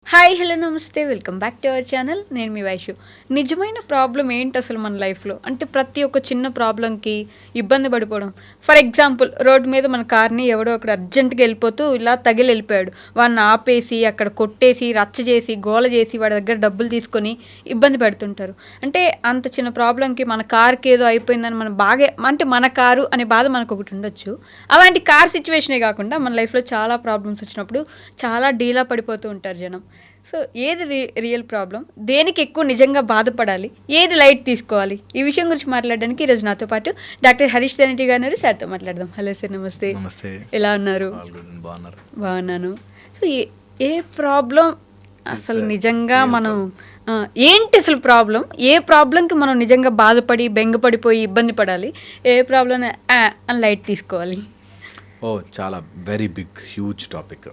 Hi hello నమస్తే welcome back to our channel. నేను మీ వైషు. నిజమైన ప్రాబ్లం ఏంటి అసలు మన లైఫ్లో అంటే ప్రతి ఒక్క చిన్న ప్రాబ్లంకి ఇబ్బంది పడిపోవడం. ఫర్ ఎగ్జాంపుల్ రోడ్డు మీద మన కార్ని ఎవడో అక్కడ అర్జెంటుగా వెళ్ళిపోతూ ఇలా తగిలి వెళ్ళిపోయాడు. వాడిని ఆపేసి అక్కడ కొట్టేసి రచ్చ చేసి గోల చేసి వాడి దగ్గర డబ్బులు తీసుకొని ఇబ్బంది పెడుతుంటారు. అంటే అంత చిన్న ప్రాబ్లంకి మన కార్కి ఏదో అయిపోయిందని మనం బాగా అంటే మన కారు అనే బాధ మనకు ఒకటి ఉండొచ్చు. అలాంటి కార్ సిచ్యువేషనే కాకుండా మన లైఫ్లో చాలా ప్రాబ్లమ్స్ వచ్చినప్పుడు చాలా డీలా పడిపోతూ ఉంటారు జనం. సో ఏది రియల్ ప్రాబ్లం, దేనికి ఎక్కువ నిజంగా బాధపడాలి, ఏది లైట్ తీసుకోవాలి, ఈ విషయం గురించి మాట్లాడడానికి ఈరోజు నాతో పాటు డాక్టర్ హరీష్ ధనటి గారు సార్తో మాట్లాడదాం. హలో సార్, నమస్తే. నమస్తే. ఎలా ఉన్నారు? బాగున్నాను. సో ఏ ప్రాబ్లం అసలు నిజంగా మనం ఏంటి అసలు ప్రాబ్లం, ఏ ప్రాబ్లంకి మనం నిజంగా బాధపడి బెంగపడిపోయి ఇబ్బంది పడాలి, ఏ ప్రాబ్లం అని లైట్ తీసుకోవాలి? చాలా వెరీ బిగ్ హ్యూజ్ టాపిక్.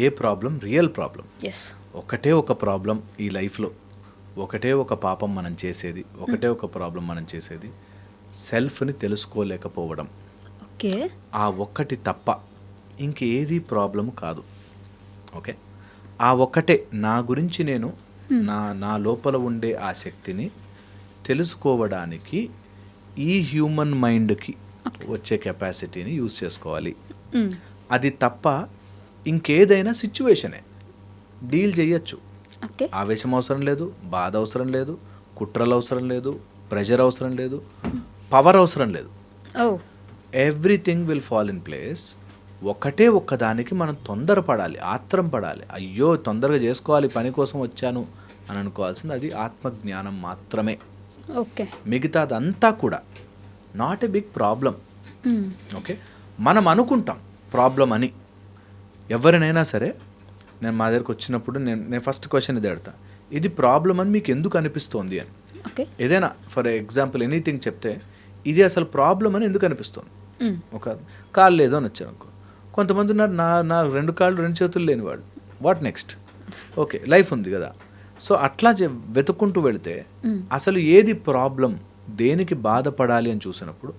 ఏ ప్రాబ్లం రియల్ ప్రాబ్లం? ఎస్. ఒకటే ఒక ప్రాబ్లం ఈ లైఫ్లో, ఒకటే ఒక పాపం మనం చేసేది, ఒకటే ఒక ప్రాబ్లం మనం చేసేది సెల్ఫ్ని తెలుసుకోలేకపోవడం. ఓకే. ఆ ఒక్కటి తప్ప ఇంకేది ప్రాబ్లం కాదు. ఓకే, ఆ ఒక్కటే నా గురించి నేను నా లోపల ఉండే ఆ శక్తిని తెలుసుకోవడానికి ఈ హ్యూమన్ మైండ్కి వచ్చే కెపాసిటీని యూజ్ చేసుకోవాలి. అది తప్ప ఇంకేదైనా సిచ్యువేషనే డీల్ చేయొచ్చు. ఆవేశం అవసరం లేదు, బాధ అవసరం లేదు, కుట్రలు అవసరం లేదు, ప్రెషర్ అవసరం లేదు, పవర్ అవసరం లేదు. Everything will fall in place. ఒకటే ఒక్కదానికి మనం తొందరపడాలి, ఆత్రం పడాలి. అయ్యో తొందరగా చేసుకోవాలి, పని కోసం వచ్చాను అని అనుకోవాల్సింది అది ఆత్మజ్ఞానం మాత్రమే. ఓకే. మిగతాదంతా కూడా not a big problem. Okay, మనం అనుకుంటాం ప్రాబ్లం అని. ఎవరినైనా సరే నేను మా దగ్గరకు వచ్చినప్పుడు నేను ఫస్ట్ క్వశ్చన్ ఇది అడుగుతా, ఇది ప్రాబ్లం అని మీకు ఎందుకు అనిపిస్తోంది అని. ఏదైనా ఫర్ ఎగ్జాంపుల్ ఎనీథింగ్ చెప్తే ఇది అసలు ప్రాబ్లం అని ఎందుకు అనిపిస్తుంది. ఒక కాళ్ళు లేదో అని వచ్చాను అనుకో, కొంతమంది ఉన్నారు నా 2 కాళ్ళు 2 చేతులు లేని వాళ్ళు. What next? ఓకే, లైఫ్ ఉంది కదా. సో అట్లా వెతుక్కుంటూ వెళితే అసలు ఏది ప్రాబ్లం, దేనికి బాధపడాలి అని చూసినప్పుడు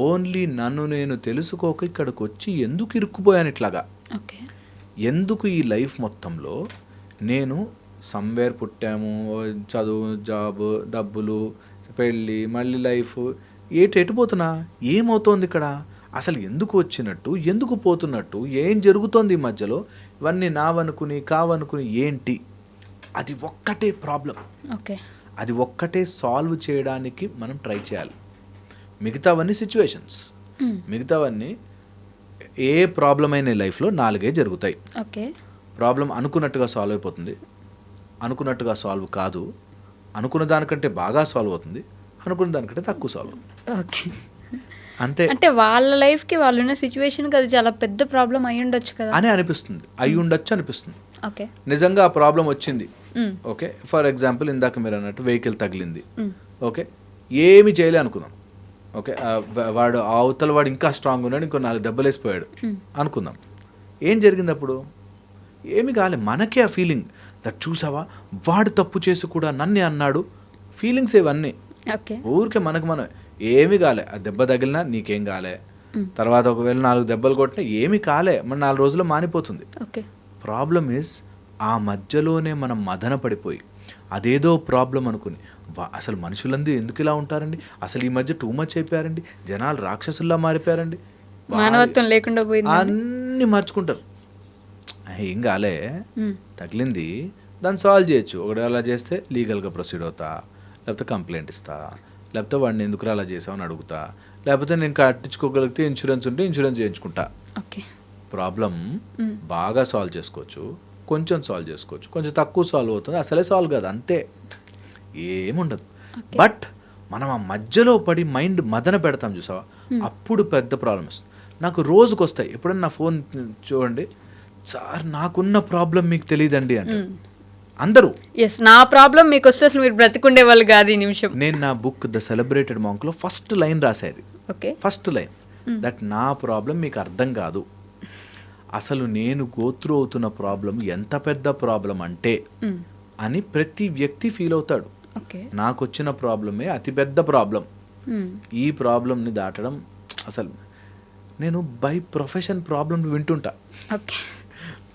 ఓన్లీ నన్ను నేను తెలుసుకోక ఇక్కడికి వచ్చి ఎందుకు ఇరుక్కుపోయాను ఇట్లాగా. ఎందుకు ఈ లైఫ్ మొత్తంలో నేను సమ్వేర్ పుట్టాము, చదువు, జాబ్, డబ్బులు, పెళ్ళి, మళ్ళీ లైఫ్, ఎటుపోతున్నా, ఏమవుతోంది ఇక్కడ, అసలు ఎందుకు వచ్చినట్టు, ఎందుకు పోతున్నట్టు, ఏం జరుగుతోంది ఈ మధ్యలో, ఇవన్నీ నావనుకుని కావనుకుని ఏంటి, అది ఒక్కటే ప్రాబ్లం. అది ఒక్కటే సాల్వ్ చేయడానికి మనం ట్రై చేయాలి. మిగతావన్నీ సిచ్యువేషన్స్, మిగతావన్నీ ఏ ప్రాబ్లం అయిన లైఫ్లో 4 జరుగుతాయి. ప్రాబ్లం అనుకున్నట్టుగా సాల్వ్ అయిపోతుంది, అనుకున్నట్టుగా సాల్వ్ కాదు, అనుకున్న దానికంటే బాగా సాల్వ్ అవుతుంది, అనుకున్న దానికంటే తక్కువ సాల్వ్ అవుతుంది. అంతే. అంటే వాళ్ళ లైఫ్కి వాళ్ళు ఉన్న సిచ్యువేషన్కి అది చాలా పెద్ద ప్రాబ్లం అయి ఉండొచ్చు కదా అని అనిపిస్తుంది, అయి ఉండొచ్చు అనిపిస్తుంది. నిజంగా ఆ ప్రాబ్లం వచ్చింది. ఓకే, ఫర్ ఎగ్జాంపుల్ ఇందాక మీరు అన్నట్టు వెహికల్ తగిలింది. ఓకే, ఏమి చేయలే అనుకుందాం. ఓకే, వాడు అవతల వాడు ఇంకా స్ట్రాంగ్ ఉన్నాడు, ఇంకో 4 దెబ్బలు వేసిపోయాడు అనుకుందాం. ఏం జరిగింది అప్పుడు? ఏమి కాలే, మనకే ఆ ఫీలింగ్ దట్ చూసావా వాడు తప్పు చేసి కూడా నన్నే అన్నాడు. ఫీలింగ్స్ ఇవన్నీ ఊరికే మనం ఏమి కాలే. ఆ దెబ్బ తగిలినా నీకేం కాలే, తర్వాత ఒకవేళ 4 దెబ్బలు కొట్టినా ఏమి కాలే, మన 4 రోజుల్లో మానిపోతుంది. ప్రాబ్లం ఈజ్ ఆ మధ్యలోనే మనం మదన పడిపోయి అదేదో ప్రాబ్లం అనుకుని అసలు మనుషులందరూ ఎందుకు ఇలా ఉంటారండి, అసలు ఈ మధ్య టూ మచ్ అయిపోయారండి, జనాలు రాక్షసుల్లా మారిపోయారండి, మానవత్వం లేకుండా పోయింది, అన్నీ మర్చుకుంటారు. ఏం కాలే, తగిలింది, దాన్ని సాల్వ్ చేయొచ్చు. ఒకటి అలా చేస్తే లీగల్గా ప్రొసీడ్ అవుతా, లేకపోతే కంప్లైంట్ ఇస్తా, లేకపోతే వాడిని ఎందుకు అలా చేసామని అడుగుతా, లేకపోతే నేను కట్టించుకోగలిగితే ఇన్సూరెన్స్ ఉంటే ఇన్సూరెన్స్ చేయించుకుంటా. ప్రాబ్లం బాగా సాల్వ్ చేసుకోవచ్చు, కొంచెం సాల్వ్ చేసుకోవచ్చు, కొంచెం తక్కువ సాల్వ్ అవుతుంది, అసలే సాల్వ్ కాదు, అంతే, ఏముండదు. బట్ మనం ఆ మధ్యలో పడి మైండ్ మదన పెడతాం చూసావా, అప్పుడు పెద్ద ప్రాబ్లం వస్తుంది. నాకు రోజుకు వస్తాయి, ఎప్పుడన్నా నా ఫోన్ చూడండి, సార్ నాకున్న ప్రాబ్లం మీకు తెలియదండి అంటే అందరూ, నా ప్రాబ్లం మీకు వస్తే అసలు మీరు బ్రతికుండే వాళ్ళు కాదు ఈ నిమిషం. నేను నా బుక్ ద సెలబ్రేటెడ్ మాంక్లో ఫస్ట్ లైన్ రాసేది, ఫస్ట్ లైన్ దట్ నా ప్రాబ్లం మీకు అర్థం కాదు, అసలు నేను గోత్రు అవుతున్న ప్రాబ్లం ఎంత పెద్ద ప్రాబ్లం అంటే అని ప్రతి వ్యక్తి ఫీల్ అవుతాడు. నాకు వచ్చిన ప్రాబ్లమే అతిపెద్ద ప్రాబ్లం. ఈ ప్రాబ్లంని దాటడం అసలు నేను బై ప్రొఫెషన్ ప్రాబ్లం వింటుంటా.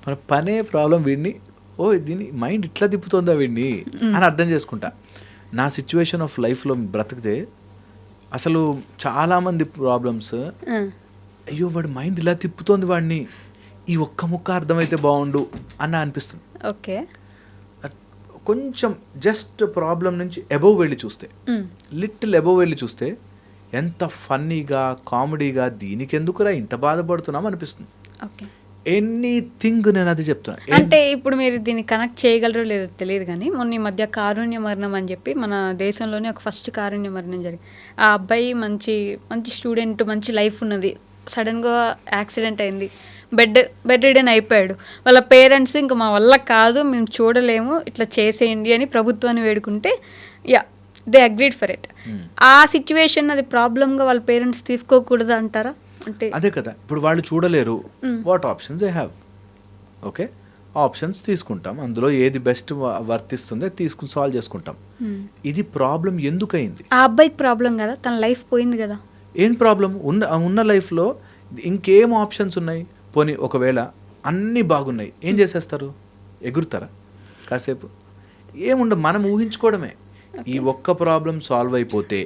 మన పనే ప్రాబ్లం వీడిని ఓ దీని మైండ్ ఇట్లా తిప్పుతుందా వీడిని అని అర్థం చేసుకుంటా. నా సిచ్యువేషన్ ఆఫ్ లైఫ్లో బ్రతికితే అసలు చాలామంది ప్రాబ్లమ్స్ అయ్యో వాడి మైండ్ ఇలా తిప్పుతోంది వాడిని, ఈ ఒక్క ముక్క అర్థమైతే బాగుండు అన్న అనిపిస్తుంది. ఓకే, కొంచెం జస్ట్ ప్రాబ్లం నుంచి అబోవ్ వెళ్ళి చూస్తే, లిటిల్ అబోవ్ వెళ్ళి చూస్తే ఎంత ఫన్నీగా కామెడీగా దీనికి ఎందుకురా ఇంత బాధపడుతున్నాం అనిపిస్తుంది. ఓకే, ఎనీథింగ్ నేను అది చెప్తున్నా. అంటే ఇప్పుడు మీరు దీన్ని కనెక్ట్ చేయగలరో లేదో తెలియదు కానీ మొన్న ఈ మధ్య కారుణ్య మరణం అని చెప్పి మన దేశంలోనే ఒక ఫస్ట్ కారుణ్య మరణం జరిగింది. ఆ అబ్బాయి మంచి మంచి స్టూడెంట్, మంచి లైఫ్ ఉన్నది, సడన్గా యాక్సిడెంట్ అయింది, బెడ్ రిడెన్ అయిపోయాడు. వాళ్ళ పేరెంట్స్ ఇంకా మా వల్ల కాదు, మేము చూడలేము, ఇట్లా చేసేయండి అని ప్రభుత్వాన్ని వేడుకుంటే yeah they agreed for it. ఆ సిచ్యువేషన్ అది ప్రాబ్లమ్గా వాళ్ళ పేరెంట్స్ తీసుకోకూడదు అంటారా? అంటే అదే కదా, ఇప్పుడు వాళ్ళు చూడలేరు, what options I have, okay options తీసుకుంటాం, అందులో ఏది బెస్ట్ వర్తిస్తుందో తీసుకుని సాల్వ్ చేసుకుంటాం. ఇది ప్రాబ్లం ఎందుకయింది? ఆ అబ్బాయికి ప్రాబ్లం కదా, తన లైఫ్ పోయింది కదా. ఏం ప్రాబ్లం? ఉన్న లైఫ్లో ఇంకేం ఆప్షన్స్ ఉన్నాయి? పోనీ ఒకవేళ అన్నీ బాగున్నాయి, ఏం చేసేస్తారు? ఎగురుతారా కాసేపు? ఏముండదు, మనం ఊహించుకోవడమే. ఈ ఒక్క ప్రాబ్లం సాల్వ్ అయిపోతే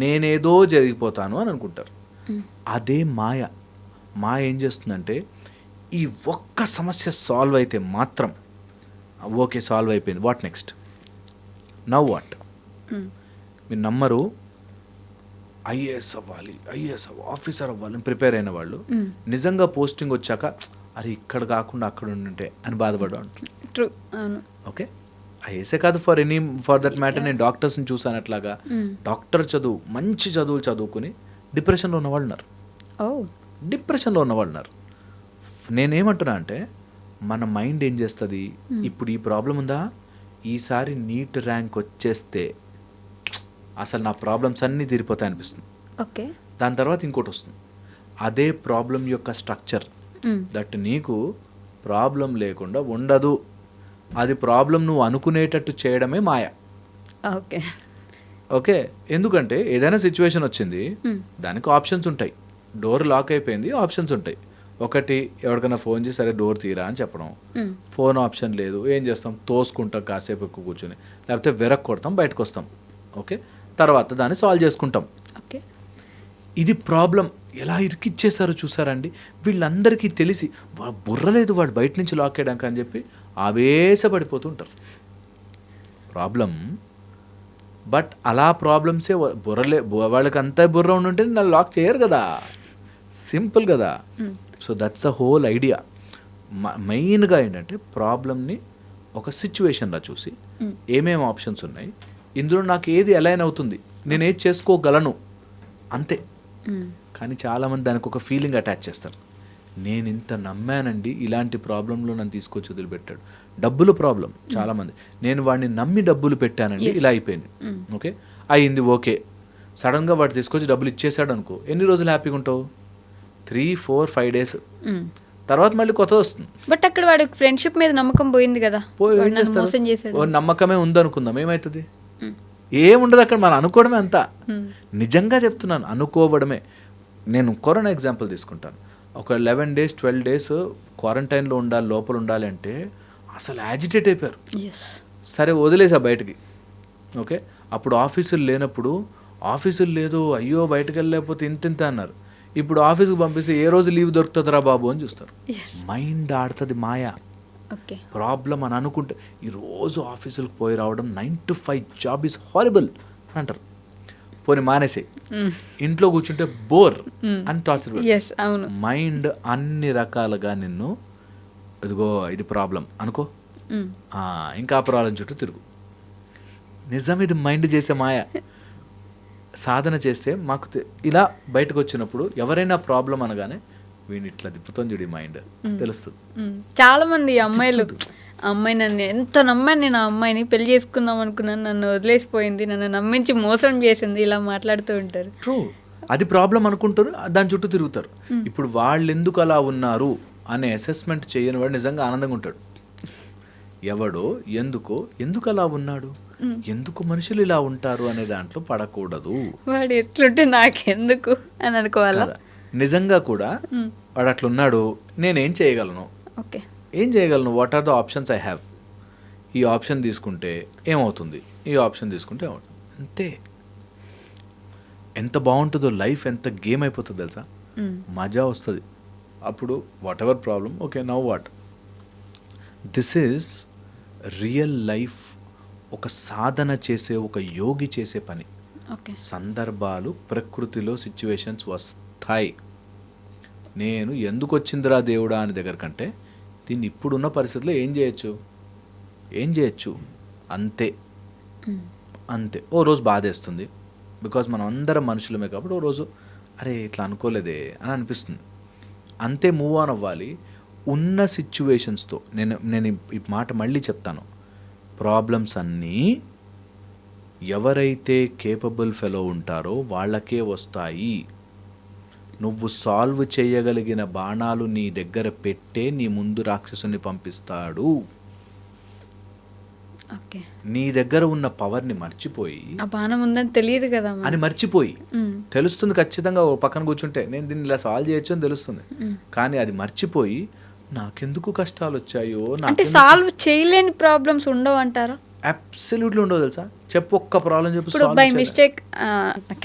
నేనేదో జరిగిపోతాను అని అనుకుంటారు. అదే మాయ. మాయ ఏం చేస్తుందంటే ఈ ఒక్క సమస్య సాల్వ్ అయితే మాత్రం ఓకే సాల్వ్ అయిపోయింది, వాట్ నెక్స్ట్, నవ్ వాట్? మీరు నమ్మరు, ఐఏఎస్ అవ్వాలి, ఆఫీసర్ అవ్వాలని ప్రిపేర్ అయిన వాళ్ళు నిజంగా పోస్టింగ్ వచ్చాక అరే ఇక్కడ కాకుండా అక్కడ ఉంటే అని బాధపడ్డా. ట్రూ, అవును. ఓకే, ఐఏఎస్ఏ కాదు, ఫర్ దట్ మ్యాటర్ నేను డాక్టర్స్ని చూసాను. అట్లాగా డాక్టర్ చదువు, మంచి చదువులు చదువుకుని డిప్రెషన్లో ఉన్నవాళ్ళు ఉన్నారు. డిప్రెషన్లో ఉన్నవాళ్ళు ఉన్నారు. నేనేమంటున్నా అంటే మన మైండ్ ఏం చేస్తుంది, ఇప్పుడు ఈ ప్రాబ్లం ఉందా, ఈసారి నీట్ ర్యాంక్ వచ్చేస్తే అసలు నా ప్రాబ్లమ్స్ అన్నీ తీరిపోతాయి అనిపిస్తుంది. ఓకే, దాని తర్వాత ఇంకోటి వస్తుంది, అదే ప్రాబ్లం యొక్క స్ట్రక్చర్ దట్ నీకు ప్రాబ్లం లేకుండా ఉండదు, అది ప్రాబ్లం నువ్వు అనుకునేటట్టు చేయడమే మాయ. ఓకే, ఓకే, ఎందుకంటే ఏదైనా సిచ్యువేషన్ వచ్చింది, దానికి ఆప్షన్స్ ఉంటాయి. డోర్ లాక్ అయిపోయింది, ఆప్షన్స్ ఉంటాయి. ఒకటి ఎవరికైనా ఫోన్ చేసి సరే డోర్ తీరా అని చెప్పడం, ఫోన్ ఆప్షన్ లేదు, ఏం చేస్తాం, తోసుకుంటాం కాసేపు ఎక్కువ కూర్చొని, లేకపోతే వెరక్ కొడతాం, బయటకు వస్తాం. ఓకే, తర్వాత దాన్ని సాల్వ్ చేసుకుంటాం. ఓకే, ఇది ప్రాబ్లం. ఎలా ఇరికిచ్చేసారో చూసారండి, వీళ్ళందరికీ తెలిసి బుర్రలేదు వాడు బయట నుంచి లాక్ చేయడానికి అని చెప్పి ఆవేశపడిపోతుంటారు. ప్రాబ్లం, బట్ అలా ప్రాబ్లమ్సే వాళ్ళకి అంతా బుర్ర ఉండుంటే నన్ను లాక్ చేయరు కదా, సింపుల్ కదా. So that's the whole idea. మెయిన్గా ఏంటంటే ప్రాబ్లమ్ని ఒక సిచ్యువేషన్లో చూసి ఏమేమి ఆప్షన్స్ ఉన్నాయి, ఇందులో నాకు ఏది అలైన్ అవుతుంది, నేను ఏది చేసుకోగలను, అంతే. కానీ చాలామంది దానికి ఒక ఫీలింగ్ అటాచ్ చేస్తారు. నేను ఇంత నమ్మానండి, ఇలాంటి ప్రాబ్లంలో నన్ను తీసుకొచ్చి వదిలిపెట్టాడు. డబ్బుల ప్రాబ్లం చాలామంది, నేను వాడిని నమ్మి డబ్బులు పెట్టానండి, ఇలా అయిపోయింది. ఓకే అయింది, ఓకే సడన్గా వాడు తీసుకొచ్చి డబ్బులు ఇచ్చేసాడు అనుకో, ఎన్ని రోజులు హ్యాపీగా ఉంటావు? 3, 4, 5 days, తర్వాత మళ్ళీ కొత్త వస్తుంది. బట్ అక్కడ వాడి ఫ్రెండ్షిప్ మీద నమ్మకం పోయింది కదా, ఏం చేస్తారు? ఓ నమ్మకమే ఉందనుకుందాం, ఏమవుతుంది? ఏముండదు అక్కడ, మనం అనుకోవడమే అంతా. నిజంగా చెప్తున్నాను, అనుకోవడమే. నేను కరోనా ఎగ్జాంపుల్ తీసుకుంటాను. ఒక 11 days 12 days క్వారంటైన్లో ఉండాలి, లోపల ఉండాలి అంటే అసలు యాజిటేట్ అయిపోయారు. సరే వదిలేసా బయటికి. ఓకే, అప్పుడు ఆఫీసులు లేనప్పుడు ఆఫీసులు లేదు, అయ్యో బయటకు వెళ్ళలేకపోతే ఇంత అన్నారు. ఇప్పుడు ఆఫీస్కి పంపిస్తే ఏ రోజు లీవ్ దొరుకుతుందిరా బాబు అని చూస్తారు. మైండ్ ఆడుతుంది మాయా. ప్రాబ్లం అని అనుకుంటే ఈరోజు ఆఫీసులకు పోయి రావడం 9 to 5 జాబ్ ఈజ్ హారిబుల్ అంటారు. పోనీ మానేసే, ఇంట్లో కూర్చుంటే బోర్ అని టార్చర్. మైండ్ అన్ని రకాలుగా నిన్ను ఇదిగో ఇది ప్రాబ్లం అనుకో, ఇంకా ప్రాబ్లం చుట్టూ తిరుగు. నిజం, ఇది మైండ్ చేసే మాయ. సాధన చేస్తే మాకు ఇలా బయటకు వచ్చినప్పుడు ఎవరైనా ప్రాబ్లం అనగానే వీడిని ఇట్లా తిప్పుతుంది చూడు మైండ్, తెలుస్తుంది. చాలా మంది అమ్మాయి నన్ను ఎంత నమ్మాను, నేను ఆ అమ్మాయిని పెళ్లి చేసుకుందాం అనుకున్నాను, నన్ను వదిలేసిపోయింది, నన్ను నమ్మించి మోసం చేసింది, ఇలా మాట్లాడుతూ ఉంటారు. ట్రూ, అది ప్రాబ్లం అనుకుంటారు, దాని చుట్టూ తిరుగుతారు. ఇప్పుడు వాళ్ళు ఎందుకు అలా ఉన్నారు అనే అసెస్మెంట్ చేయని వాడు నిజంగా ఆనందంగా ఉంటాడు. ఎవడో ఎందుకు అలా ఉన్నాడు, ఎందుకు మనుషులు ఇలా ఉంటారు అనే దాంట్లో పడకూడదు. వాడు ఎట్లుంటే నాకెందుకు అని అనుకోవాలా. నిజంగా కూడా వాడు అట్లున్నాడు, నేనేం చేయగలను, ఓకే ఏం చేయగలను, what are the options I have, ఈ ఆప్షన్ తీసుకుంటే ఏమవుతుంది, ఈ ఆప్షన్ తీసుకుంటే ఏమవుతుంది, అంతే. ఎంత బాగుంటుందో లైఫ్, ఎంత గేమ్ అయిపోతుంది తెలుసా, మజా వస్తుంది అప్పుడు. What ever problem, okay now what. This is real life. ఒక సాధన చేసే, ఒక యోగి చేసే పని. ఓకే. సందర్భాలు, ప్రకృతిలో సిచ్యువేషన్స్ వస్తాయి. నేను ఎందుకు వచ్చిందిరా దేవుడా అని దగ్గర కంటే దీన్ని ఇప్పుడున్న పరిస్థితుల్లో ఏం చేయొచ్చు అంతే. అంతే. ఓ రోజు బాధేస్తుంది, బికాజ్ మనం అందరం మనుషులమే కాబట్టి ఓ రోజు అరే ఇట్లా అనుకోలేదే అని అనిపిస్తుంది. అంతే, మూవ్ ఆన్ అవ్వాలి. ఉన్న సిచ్యువేషన్స్తో నేను ఈ మాట మళ్ళీ చెప్తాను, ప్రాబ్లమ్స్ అన్నీ ఎవరైతే కేపబుల్ ఫెలో ఉంటారో వాళ్ళకే వస్తాయి. నువ్వు సాల్వ్ చేయగలిగిన బాణాలు నీ దగ్గర పెట్టే నీ ముందు రాక్షసుని పంపిస్తాడు. ఓకే. నీ దగ్గర ఉన్న పవర్ని మర్చిపోయి, ఆ బాణం ఉందని తెలియదు కదా అని మర్చిపోయి, తెలుస్తుంది ఖచ్చితంగా, ఓ పక్కన కూర్చుంటే నేను దీన్ని ఇలా సాల్వ్ చేయొచ్చు అని తెలుస్తుంది, కానీ అది మర్చిపోయి నాకెందుకు కష్టాలు వచ్చాయో, అంటే సాల్వ్ చేయలేని ప్రాబ్లమ్స్ ఉండవు అంటారా? అబ్సల్యూట్లీ ఉండవు తెలుసా. చెప్పు, ఒక్క ప్రాబ్లం చెప్పు. ఇప్పుడు బై మిస్టేక్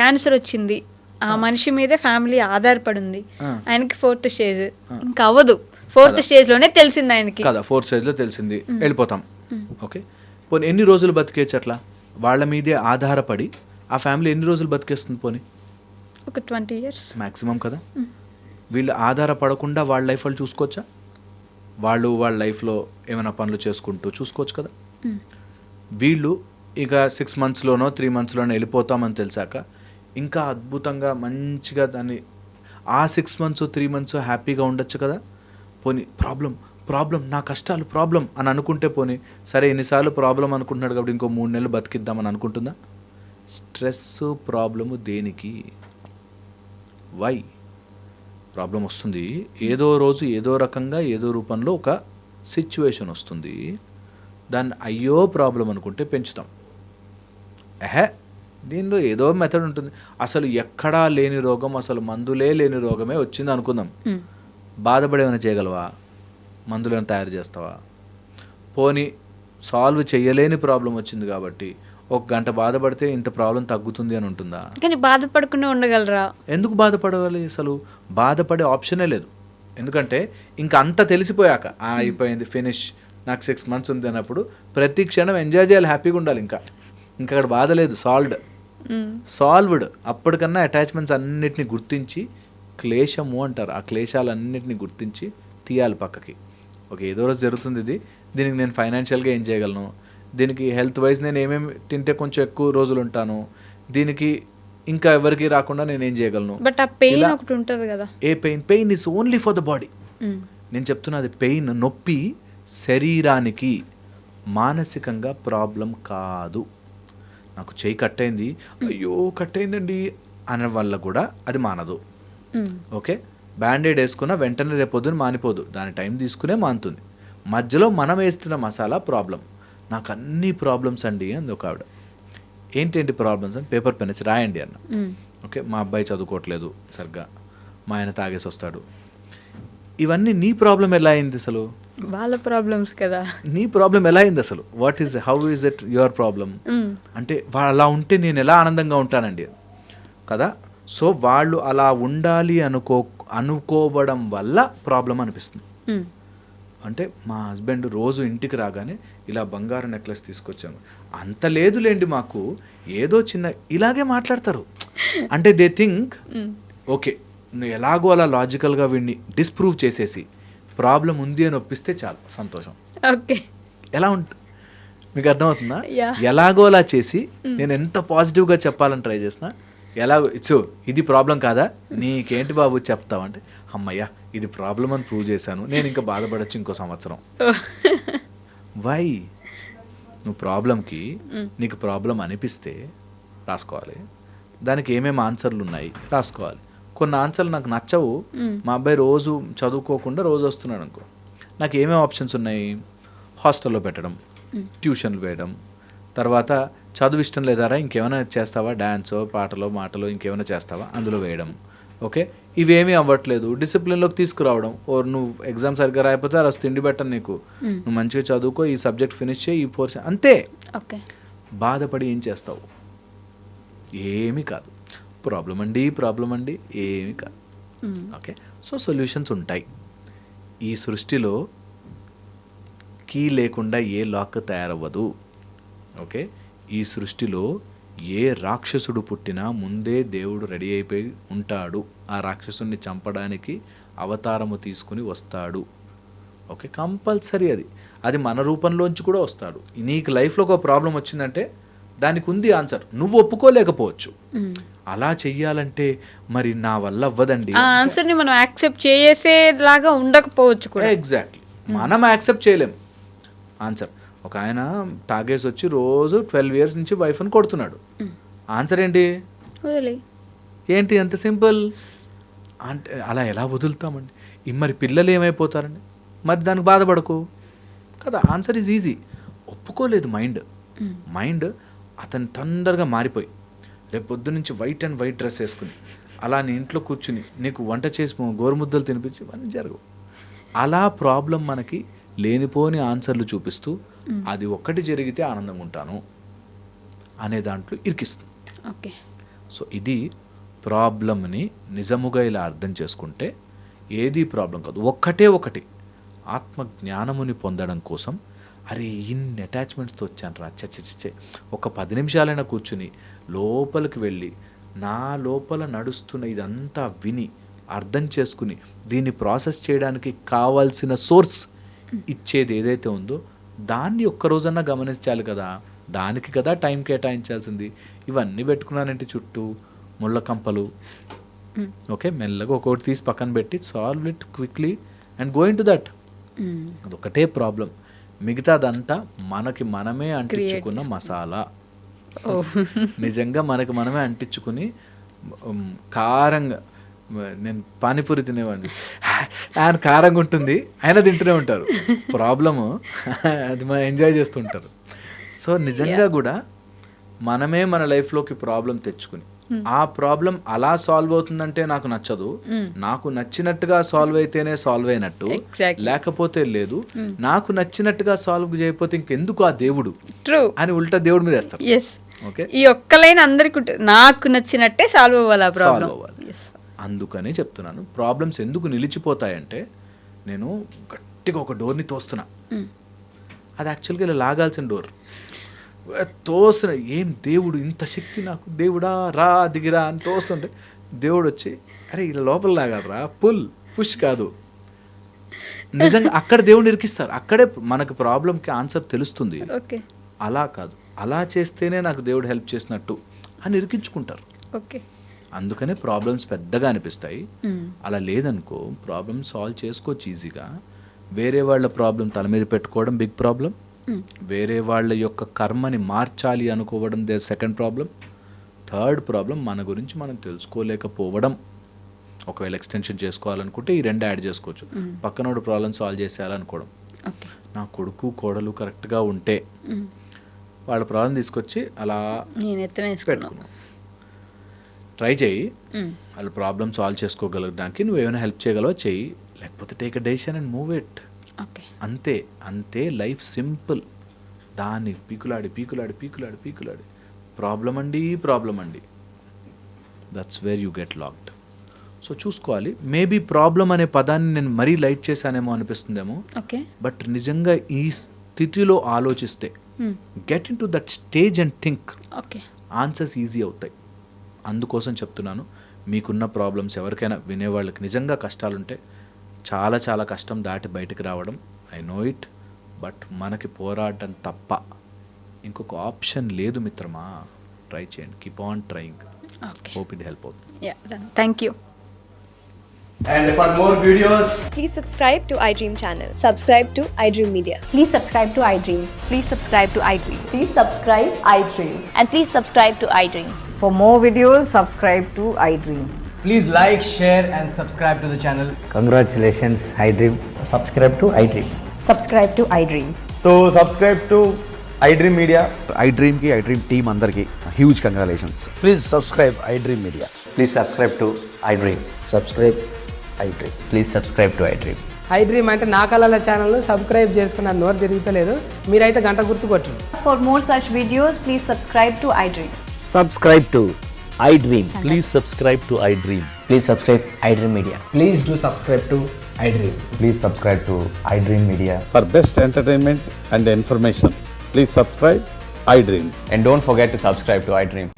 క్యాన్సర్ వచ్చింది, ఆ మనిషి మీదే ఫ్యామిలీ ఆధారపడి ఉంది, ఆయనకి 4th స్టేజ్, ఇంకా అవ్వదు, 4th స్టేజ్లోనే తెలిసింది ఆయనకి కదా, 4th స్టేజ్లో తెలిసింది, వెళ్ళిపోతాం. ఓకే, పోనీ ఎన్ని రోజులు బతికేచ్చు అట్లా? వాళ్ళ మీదే ఆధారపడి ఆ ఫ్యామిలీ ఎన్ని రోజులు బతికేస్తుంది? పోనీ ఒక 20 years మ్యాక్సిమం కదా. వీళ్ళు ఆధారపడకుండా వాళ్ళ లైఫ్ వాళ్ళు చూసుకోవచ్చా? వాళ్ళ లైఫ్లో ఏమైనా పనులు చేసుకుంటూ చూసుకోవచ్చు కదా. వీళ్ళు ఇక 6 monthsలోనో 3 monthsలోనో వెళ్ళిపోతామని తెలిసాక ఇంకా అద్భుతంగా మంచిగా దాన్ని ఆ 6 months 3 months హ్యాపీగా ఉండొచ్చు కదా. పోనీ ప్రాబ్లం నా కష్టాలు ప్రాబ్లం అని అనుకుంటే, పోనీ సరే ఎన్నిసార్లు ప్రాబ్లం అనుకుంటున్నాడు కాబట్టి ఇంకో 3 నెలలు బతికిద్దామని అనుకుంటుందా? స్ట్రెస్ ప్రాబ్లము దేనికి? వై ప్రాబ్లం వస్తుంది? ఏదో రోజు ఏదో రకంగా ఏదో రూపంలో ఒక సిచ్యువేషన్ వస్తుంది, దాన్ని అయ్యో ప్రాబ్లం అనుకుంటే పెంచుతాం. దీనిలో ఏదో మెథడ్ ఉంటుంది. అసలు ఎక్కడా లేని రోగం, అసలు మందులే లేని రోగమే వచ్చింది అనుకుందాం. బాధపడేమైనా చేయగలవా? మందులను తయారు చేస్తావా? పోనీ సాల్వ్ చేయలేని ప్రాబ్లం వచ్చింది కాబట్టి 1 గంట బాధపడితే ఇంత ప్రాబ్లం తగ్గుతుంది అని ఉంటుందా? కానీ బాధపడకుండా ఉండగలరా? ఎందుకు బాధపడవాలి? అసలు బాధపడే ఆప్షనే లేదు. ఎందుకంటే ఇంకా అంత తెలిసిపోయాక అయిపోయింది, ఫినిష్, నాకు 6 months ఉంది అన్నప్పుడు ప్రతి క్షణం ఎంజాయ్ చేయాలి, హ్యాపీగా ఉండాలి. ఇంకా అక్కడ బాధ లేదు, సాల్వ్డ్. అప్పటికన్నా అటాచ్మెంట్స్ అన్నిటిని గుర్తించి, క్లేశము అంటారు, ఆ క్లేశాలన్నిటిని గుర్తించి తీయాలి పక్కకి. ఓకే, ఏదో రోజు జరుగుతుంది ఇది, దీనికి నేను ఫైనాన్షియల్గా ఏం చేయగలను, దీనికి హెల్త్ వైజ్ నేను ఏమేమి తింటే కొంచెం ఎక్కువ రోజులు ఉంటాను, దీనికి ఇంకా ఎవరికి రాకుండా నేను ఏం చేయగలను. బట్ ఆ పెయిన్ ఒకటి ఉంటుంది కదా. A pain is only for the body. నేను చెప్తున్నది పెయిన్, నొప్పి శరీరానికి, మానసికంగా ప్రాబ్లం కాదు. నాకు చెయ్యి కట్టయింది, అయ్యో కట్టయిందండి అనే వల్ల కూడా అది మానదు. ఓకే, బ్యాండేడ్ వేసుకున్న వెంటనే రేపొద్దున మానిపోదు, దాని టైం తీసుకునే మానుతుంది. మధ్యలో మనం వేస్తున్న మసాలా ప్రాబ్లం. నాకు అన్ని ప్రాబ్లమ్స్ అండి అంది ఒక ఆవిడ. ఏంటేంటి ప్రాబ్లమ్స్ అని పేపర్ పెన్ ఇచ్చి రాయండి అన్న. ఓకే, మా అబ్బాయి చదువుకోవట్లేదు సరిగ్గా, మా ఆయన తాగేసి వస్తాడు. ఇవన్నీ నీ ప్రాబ్లం ఎలా అయింది అసలు? వాళ్ళ ప్రాబ్లమ్స్ కదా. నీ ప్రాబ్లం ఎలా అయింది అసలు? How is it your problem? అంటే వాళ్ళు అలా ఉంటే నేను ఎలా ఆనందంగా ఉంటానండి కదా. సో వాళ్ళు అలా ఉండాలి అనుకోవడం వల్ల ప్రాబ్లం అనిపిస్తుంది. అంటే మా హస్బెండ్ రోజు ఇంటికి రాగానే ఇలా బంగారు నెక్లెస్ తీసుకొచ్చాను, అంత లేదులేండి మాకు, ఏదో చిన్న, ఇలాగే మాట్లాడతారు. అంటే దే థింక్ ఓకే నువ్వు ఎలాగో అలా లాజికల్గా వీడిని డిస్ప్రూవ్ చేసేసి ప్రాబ్లం ఉంది అని ఒప్పిస్తే చాలు, సంతోషం. ఓకే, ఎలా మీకు అర్థమవుతుందా? ఎలాగో అలా చేసి నేను ఎంత పాజిటివ్గా చెప్పాలని ట్రై చేసినా, ఎలాగో ఇది ప్రాబ్లం కాదా, నీకేంటి బాబు చెప్తావంటే, అమ్మయ్యా ఇది ప్రాబ్లం అని ప్రూవ్ చేశాను, నేను ఇంకా బాధపడచ్చు ఇంకో సంవత్సరం. వై? నువ్వు ప్రాబ్లంకి నీకు ప్రాబ్లం అనిపిస్తే రాసుకోవాలి, దానికి ఏమేమి ఆన్సర్లు ఉన్నాయి రాసుకోవాలి. కొన్ని ఆన్సర్లు నాకు నచ్చవు, మా అబ్బాయి రోజు చదువుకోకుండా రోజు వస్తున్నాడు అనుకో, నాకు ఏమేమి ఆప్షన్స్ ఉన్నాయి? హాస్టల్లో పెట్టడం, ట్యూషన్లు వేయడం, తర్వాత చదువు ఇష్టం లేదారా ఇంకేమైనా చేస్తావా, డ్యాన్సో పాటలో మాటలో ఇంకేమైనా చేస్తావా అందులో వేయడం. ఓకే, ఇవేమీ అవ్వట్లేదు, డిసిప్లిన్లోకి తీసుకురావడం. ఓ నువ్వు ఎగ్జామ్ సరిగ్గా రాయకపోతే అలా తిండి పెట్టను నీకు, నువ్వు మంచిగా చదువుకో, ఈ సబ్జెక్ట్ ఫినిష్ చేయి, ఈ పోర్షన్ అంతే. ఓకే, బాధపడి ఏం చేస్తావు? ఏమీ కాదు. ప్రాబ్లం అండి ఏమీ కాదు. ఓకే, సో సొల్యూషన్స్ ఉంటాయి. ఈ సృష్టిలో కీ లేకుండా ఏ లాక్ తయారవ్వదు. ఓకే, ఈ సృష్టిలో ఏ రాక్షసుడు పుట్టినా ముందే దేవుడు రెడీ అయిపోయి ఉంటాడు. ఆ రాక్షసుని చంపడానికి అవతారము తీసుకుని వస్తాడు. ఓకే, కంపల్సరీ అది మన రూపంలోంచి కూడా వస్తాడు. నీకు లైఫ్లో ఒక ప్రాబ్లం వచ్చిందంటే దానికి ఉంది ఆన్సర్, నువ్వు ఒప్పుకోలేకపోవచ్చు. అలా చెయ్యాలంటే మరి నా వల్ల అవ్వదండి, ఆ ఆన్సర్ని మనం యాక్సెప్ట్ చేసేలాగా ఉండకపోవచ్చు కూడా. ఎగ్జాక్ట్లీ, మనం యాక్సెప్ట్ చేయలేము ఆన్సర్. ఒక ఆయన తాగేసి వచ్చి రోజు 12 years నుంచి వైఫ్ని కొడుతున్నాడు. ఆన్సర్ ఏంటి? ఏంటి ఎంత సింపుల్ అంటే అలా ఎలా వదులుతామండి? మరి పిల్లలు ఏమైపోతారండి? మరి దానికి బాధపడకు కదా. Answer is easy. ఒప్పుకోలేదు మైండ్ అతను తొందరగా మారిపోయి రేపు పొద్దు నుంచి వైట్ డ్రెస్ వేసుకుని అలా నీ ఇంట్లో కూర్చుని నీకు వంట చేసి గోరుముద్దలు తినిపించి ఇవన్నీ జరగవు. అలా ప్రాబ్లం మనకి లేనిపోని ఆన్సర్లు చూపిస్తూ అది ఒక్కటి జరిగితే ఆనందంగా ఉంటాను అనే దాంట్లో ఇరికిస్తుంది. ఓకే, సో ఇది ప్రాబ్లమ్ని నిజముగా ఇలా అర్థం చేసుకుంటే ఏది ప్రాబ్లం కాదు. ఒకటి ఆత్మజ్ఞానముని పొందడం కోసం అరే ఇన్ని అటాచ్మెంట్స్తో వచ్చాను రా చచ్చే, ఒక 10 నిమిషాలైనా కూర్చుని లోపలికి వెళ్ళి నా లోపల నడుస్తున్న ఇదంతా విని అర్థం చేసుకుని దీన్ని ప్రాసెస్ చేయడానికి కావాల్సిన సోర్స్ ఇచ్చేది ఏదైతే ఉందో దాన్ని ఒక్కరోజన్నా గమనించాలి కదా. దానికి కదా టైం కేటాయించాల్సింది. ఇవన్నీ పెట్టుకున్నానంటే చుట్టూ ముళ్ళ కంపలు. ఓకే, మెల్లగా ఒక్కొక్కటి తీసి పక్కన పెట్టి solve it quickly and going to that. అదొకటే ప్రాబ్లం, మిగతాదంతా మనకి మనమే అంటించుకున్న మసాలా. నిజంగా మనకి మనమే అంటించుకుని కారంగా, నేను పానీపూరి తినేవాడిని, ఆయన కారంగా ఉంటుంది ఆయన తింటూనే ఉంటారు. ప్రాబ్లము అది మనం ఎంజాయ్ చేస్తుంటారు. సో నిజంగా కూడా మనమే మన లైఫ్లోకి ప్రాబ్లం తెచ్చుకుని ఆ ప్రాబ్లం అలా సాల్వ్ అవుతుందంటే నాకు నచ్చదు. నాకు నచ్చినట్టుగా సాల్వ్ అయితేనే సాల్వ్ అయినట్టు, లేకపోతే లేదు. నాకు నచ్చినట్టుగా సాల్వ్ చేయకపోతే ఇంకెందుకు ఆ దేవుడు అని ఉల్టా దేవుడి మీద వేస్తారు. ఓకే, ఈ ఒక్క లైన్ అందరికి నాకు నచ్చినట్టే సాల్వ్ అవ్వాలి, ప్రాబ్లం అవ్వాలి. అందుకనే చెప్తున్నాను, ప్రాబ్లమ్స్ ఎందుకు నిలిచిపోతాయంటే నేను గట్టిగా ఒక డోర్ని తోస్తున్నా, అది యాక్చువల్గా ఇలా లాగాల్సిన డోర్ తోసిన, ఏం దేవుడు ఇంత శక్తి నాకు, దేవుడా రా దిగిరా అని తోస్తుంటే దేవుడు వచ్చి అరే ఇలా లోపల లాగాలరా, పుష్ కాదు. నిజంగా అక్కడ దేవుడిని ఇరికిస్తారు, అక్కడే మనకు ప్రాబ్లంకి ఆన్సర్ తెలుస్తుంది. అలా కాదు, అలా చేస్తేనే నాకు దేవుడు హెల్ప్ చేసినట్టు అని ఇరికించుకుంటారు. ఓకే, అందుకనే ప్రాబ్లమ్స్ పెద్దగా అనిపిస్తాయి. అలా లేదనుకో ప్రాబ్లమ్ సాల్వ్ చేసుకోవచ్చు ఈజీగా. వేరే వాళ్ళ ప్రాబ్లం తల మీద పెట్టుకోవడం బిగ్ ప్రాబ్లం, వేరే వాళ్ళ యొక్క కర్మని మార్చాలి అనుకోవడం they second problem, third problem మన గురించి మనం తెలుసుకోలేకపోవడం. ఒకవేళ ఎక్స్టెన్షన్ చేసుకోవాలనుకుంటే ఈ రెండు యాడ్ చేసుకోవచ్చు. పక్కనోడు ప్రాబ్లం సాల్వ్ చేసేయాలనుకోవడం. నా కొడుకు కోడలు కరెక్ట్గా ఉంటే వాళ్ళ ప్రాబ్లం తీసుకొచ్చి అలా పెట్టుకున్నాను. ట్రై చేయి, వాళ్ళ ప్రాబ్లమ్ సాల్వ్ చేసుకోగలగడానికి నువ్వు ఏమైనా హెల్ప్ చేయగలవో చెయ్యి, లేకపోతే take a decision and move it. అంతే లైఫ్ సింపుల్. దాన్ని పీకులాడి ప్రాబ్లం అండి, that's where you get locked. So చూసుకోవాలి. మేబీ ప్రాబ్లం అనే పదాన్ని నేను మరీ లైట్ చేశానేమో అనిపిస్తుందేమో, బట్ నిజంగా ఈ స్థితిలో ఆలోచిస్తే get in to that stage and think, answers easy అవుతాయి. అందుకోసం చెప్తున్నాను, మీకున్న ప్రాబ్లమ్స్ ఎవరికైనా వినేవాళ్ళకి నిజంగా కష్టాలుంటే చాలా చాలా కష్టం దాటి బయటకు రావడం, ఐ నో ఇట్. బట్ మనకి పోరాడడం తప్ప ఇంకొక ఆప్షన్ లేదు మిత్రమా. ట్రై చేయండి, కీప్ ఆన్ ట్రయింగ్. హోప్ ఇది హెల్ప్ అవుతుంది. Thank you. And for more videos, please subscribe to iDream channel. Subscribe to iDream Media. Please subscribe to iDream. Please subscribe to iDream. Please subscribe iDream. And please subscribe to iDream. For more videos, subscribe to iDream. please like, share and subscribe to the channel. Congratulations, iDream. Subscribe to iDream. Subscribe to iDream. So subscribe to iDream Media. iDream ki iDream team andarki huge congratulations. Please subscribe iDream Media. Please subscribe to iDream. Subscribe iDream. Please subscribe to iDream. I dream అంటే నా కళల ఛానల్ను subscribe చేసుకున్న నోరు తిరుగుతలేదు, మీరైతే గంట గుర్తు కొట్టండి. For more such videos, please subscribe to iDream. Subscribe to iDream. Please subscribe to iDream. Please subscribe iDream Media. Please do subscribe to I dream. Please subscribe to iDream Media. For best entertainment and information, please subscribe iDream. And don't forget to subscribe to iDream.